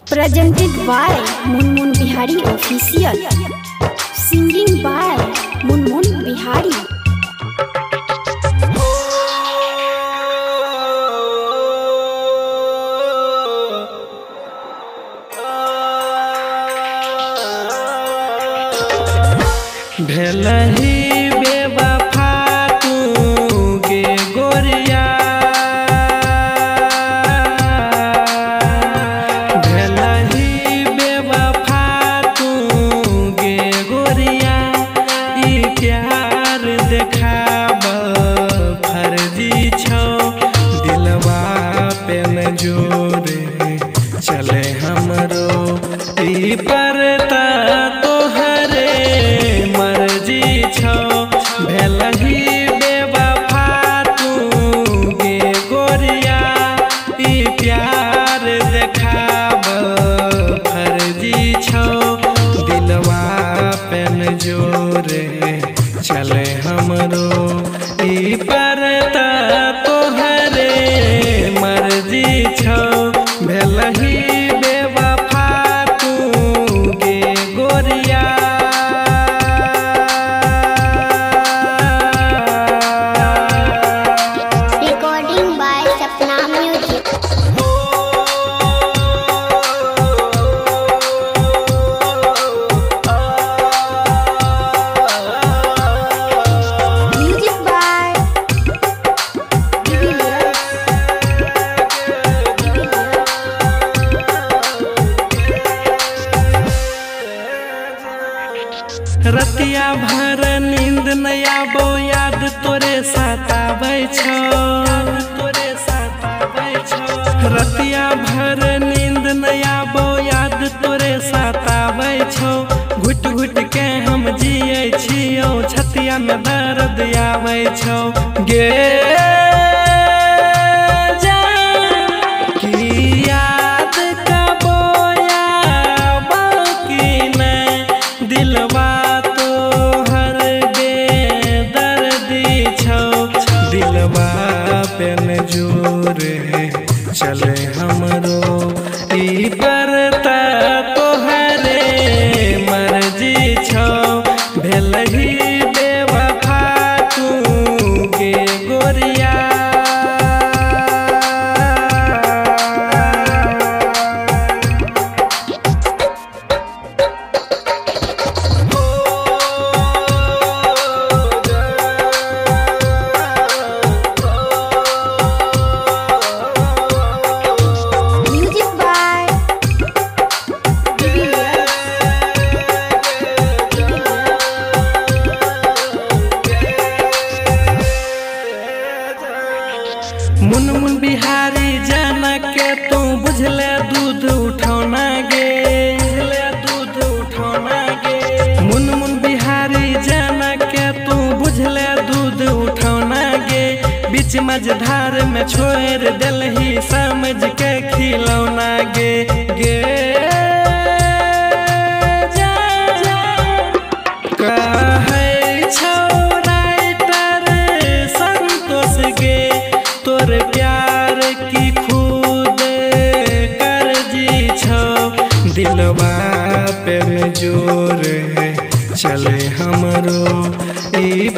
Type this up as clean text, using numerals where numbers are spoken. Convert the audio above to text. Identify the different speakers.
Speaker 1: Presented by Munmun Bihari Official. Singing by Munmun Bihari.
Speaker 2: भेलही बेवफा तू गे गोरिया, भेलही बेवफा तू गे गोरिया। ई प्यार देखाब फर्जी छौ, दिलवा पे न जोरे चले हमरो। ई परता तोहरे मर्जी छौ, भेलही बेवफा तू गे गोरिया। ई प्यार देखाब फर्जी छौ, दिलवा पे न जोरे चले हमरो। ई परता तोहरे मर्जी छौ, भेलही बेवफा तू गे गोरिया।
Speaker 1: Recording by Sapna Music. Music by
Speaker 2: रतिया भर नींद नया बो, याद तोरे सताबै छौ, तोरे सताबै छौ। रतिया भर नींद नया बो, याद तोरे सताबै छौ। घुट घुट के हम जियै छियौ, छतिया में दर्द आबै छौ। गे याद कबो आबौ कि नै, दिलवा तोहर बेदर्दी छौ। दिलवा पे न जोरे चले हमरो। ई परता तोहरे मर्जी छौ, भेलही बेवफा तू गे गोरिया।
Speaker 1: Music by
Speaker 2: मुनमुन बिहारी जाना के तू बुझले दूध उठौना गे, बुझले दूध उठौना गे। मुनमुन बिहारी जाना के तू बुझले दूध उठौना गे। बीच मझधार में छोड़ देलही समझ के खिलौना गे। गे कहै छौ राइटर संतोष गे, तोर प्यार की खुद कर्जी छौ। दिलवा पे न जोरे चले हमरो। ई